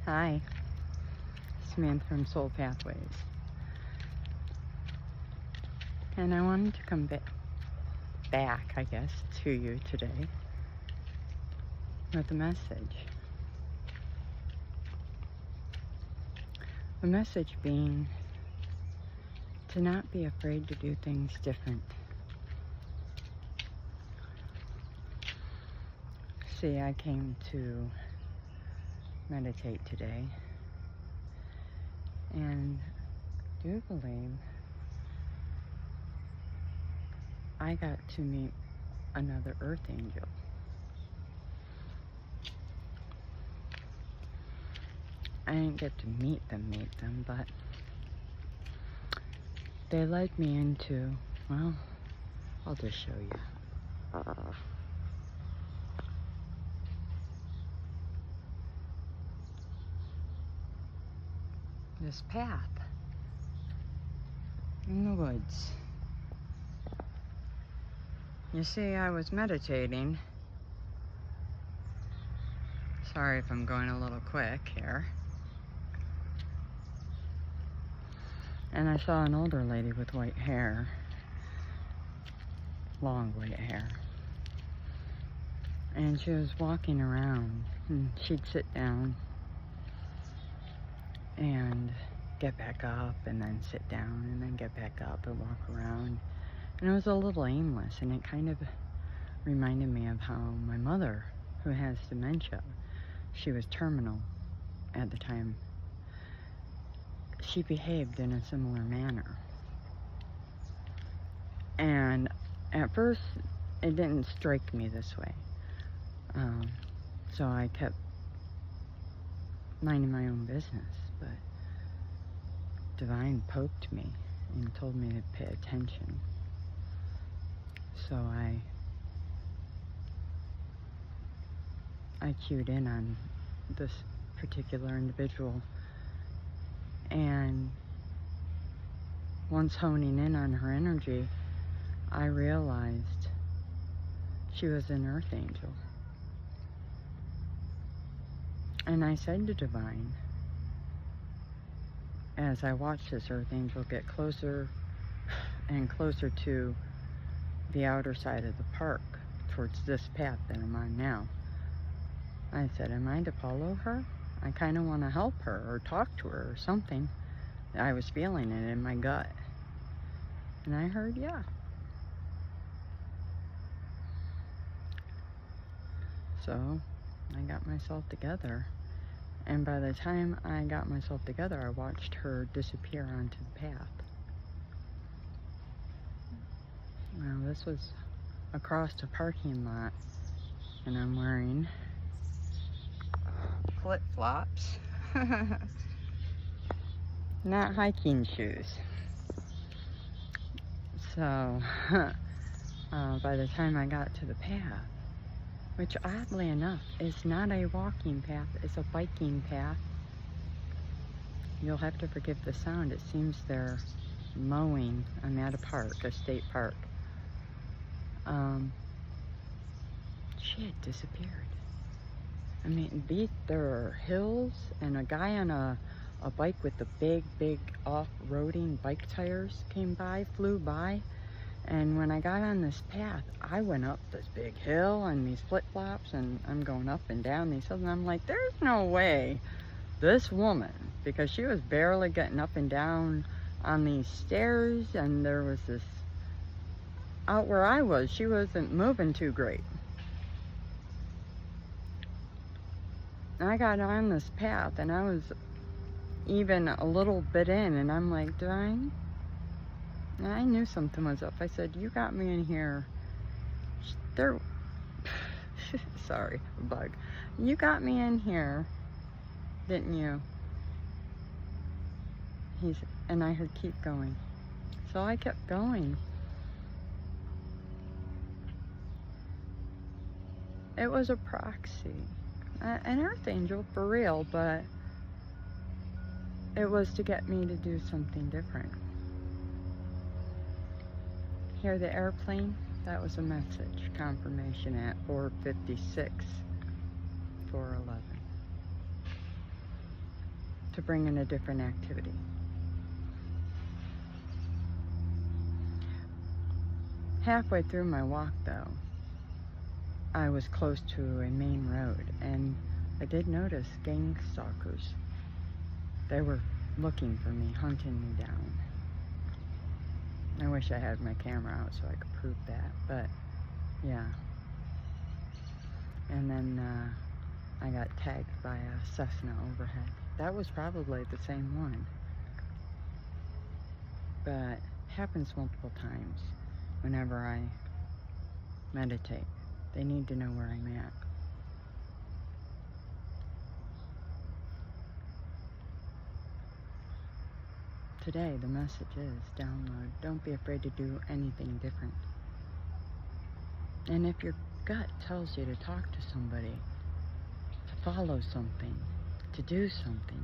Hi, Samantha from Soul Pathways, and I wanted to come back, I guess, to you today with a message. The message being to not be afraid to do things different. See, I came to meditate today, and I do believe I got to meet another earth angel. I didn't get to meet them, but they led me into, well, I'll just show you. This path in the woods. You see, I was meditating. Sorry if I'm going a little quick here. And I saw an older lady with white hair, long white hair. And she was walking around, and she'd sit down and get back up, and then sit down, and then get back up and walk around. And it was a little aimless, and it kind of reminded me of how my mother, who has dementia, she was terminal at the time, she behaved in a similar manner. And at first, it didn't strike me this way. So I kept minding my own business, but Divine poked me and told me to pay attention. So I cued in on this particular individual, and once honing in on her energy, I realized she was an earth angel. And I said to Divine, as I watched this earth angel get closer and closer to the outer side of the park, towards this path that I'm on now, I said, am I to follow her? I kind of want to help her or talk to her or something. I was feeling it in my gut. And I heard, yeah. So I got myself together. And by the time I got myself together, I watched her disappear onto the path. Well, this was across a parking lot, and I'm wearing flip-flops. Not hiking shoes. So, by the time I got to the path, which oddly enough is not a walking path, it's a biking path. You'll have to forgive the sound. It seems they're mowing. I'm at a park, a state park. She had disappeared. I mean, there are hills, and a guy on a bike with the big off-roading bike tires flew by. And when I got on this path, I went up this big hill on these flip-flops, and I'm going up and down these hills, and I'm like, there's no way this woman, because she was barely getting up and down on these stairs, and there was this, out where I was, she wasn't moving too great. And I got on this path, and I was even a little bit in, and I'm like, Divine? And I knew something was up. I said, you got me in here. Sorry, bug. You got me in here, didn't you? And I heard, keep going. So I kept going. It was a proxy. An earth angel for real, but it was to get me to do something different. Hear the airplane? That was a message, confirmation at 4:56, 4:11. to bring in a different activity. Halfway through my walk, though, I was close to a main road, and I did notice gang stalkers. They were looking for me, hunting me down. I wish I had my camera out so I could prove that, but yeah. And then I got tagged by a Cessna overhead. That was probably the same one. But happens multiple times whenever I meditate. They need to know where I'm at. Today, the message is download. Don't be afraid to do anything different. And if your gut tells you to talk to somebody, to follow something, to do something,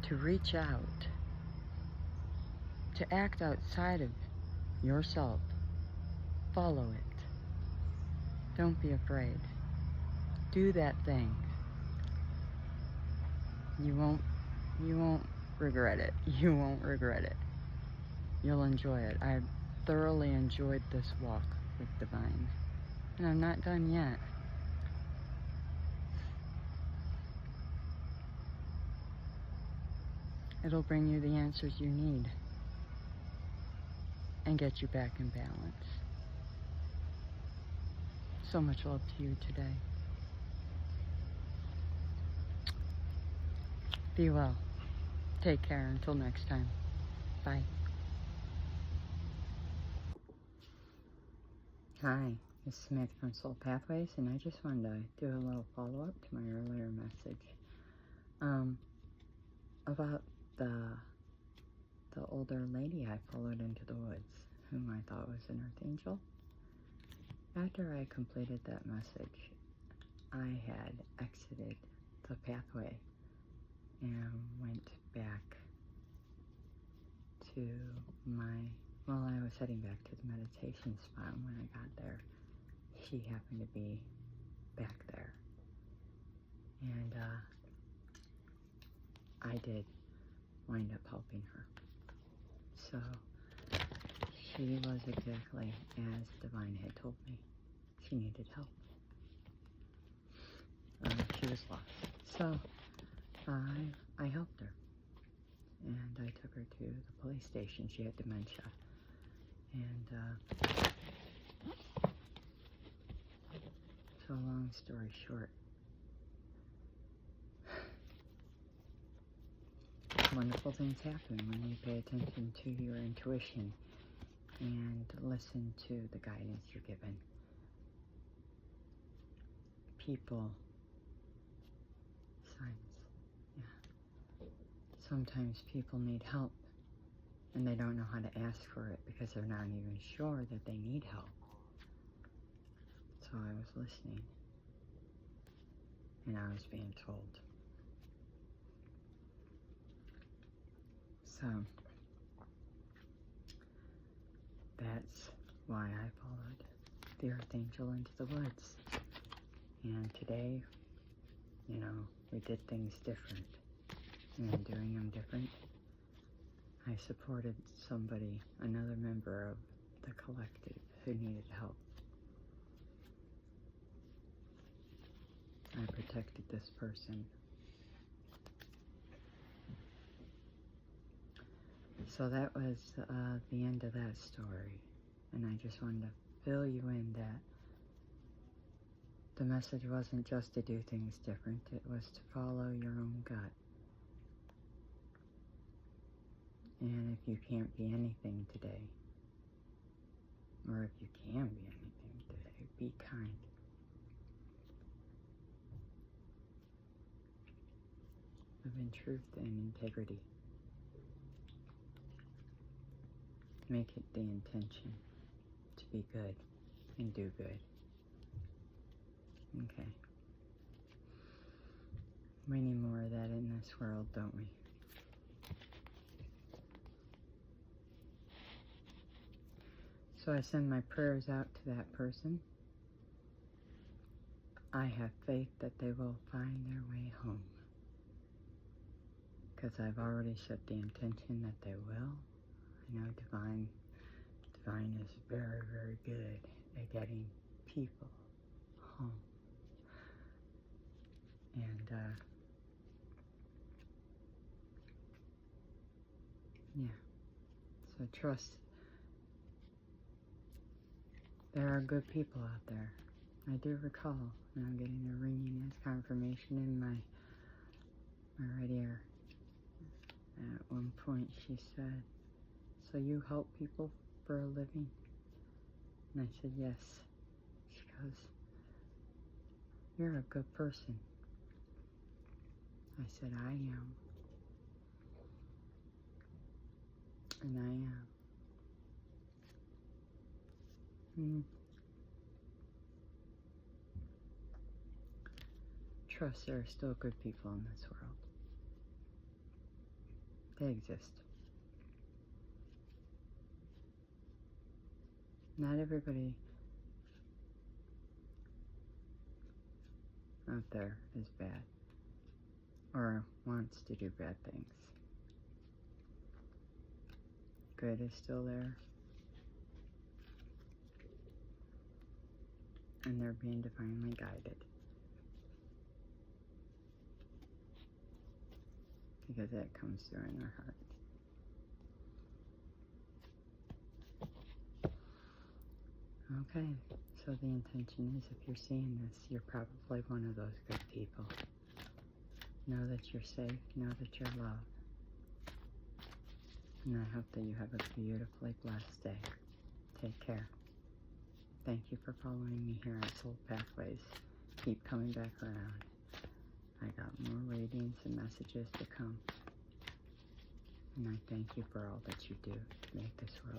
to reach out, to act outside of yourself, follow it. Don't be afraid. Do that thing. You won't regret it. You won't regret it. You'll enjoy it. I've thoroughly enjoyed this walk with Divine. And I'm not done yet. It'll bring you the answers you need and get you back in balance. So much love to you today. Be well. Take care until next time. Bye. Hi, this is Samantha from Soul Pathways, and I just wanted to do a little follow-up to my earlier message about the older lady I followed into the woods, whom I thought was an earth angel. After I completed that message, I had exited the pathway and went back to I was heading back to the meditation spot, and when I got there, she happened to be back there. And I did wind up helping her. So she was exactly as Divine had told me. She needed help. She was lost. So I helped her. And I took her to the police station. She had dementia. And so long story short, wonderful things happen when you pay attention to your intuition and listen to the guidance you're given. People, signs, yeah. Sometimes people need help and they don't know how to ask for it because they're not even sure that they need help. So I was listening and I was being told. So that's why I followed the earth angel into the woods. And today, we did things different. And doing them different, I supported somebody, another member of the collective who needed help. I protected this person. So that was the end of that story. And I just wanted to fill you in that the message wasn't just to do things different, it was to follow your own gut. And if you can't be anything today, or if you can be anything today, be kind. Live in truth and integrity. Make it the intention to be good and do good. Okay. We need more of that in this world, don't we? So I send my prayers out to that person. I have faith that they will find their way home. because I've already set the intention that they will. I know Divine is very, very good at getting people home. And, yeah. So trust. There are good people out there. I do recall, and I'm getting a ringing as confirmation in my right ear. At one point she said, "So you help people for a living?" And I said, "Yes." She goes, "You're a good person." I said, "I am." And I am. Trust there are still good people in this world. They exist. Not everybody out there is bad or wants to do bad things. Good is still there, and they're being divinely guided. Because that comes through in their heart. Okay, so the intention is, if you're seeing this, you're probably one of those good people. Know that you're safe, know that you're loved. And I hope that you have a beautifully blessed day. Take care. Thank you for following me here at Soul Pathways. Keep coming back around. I got more readings and messages to come. And I thank you for all that you do to make this world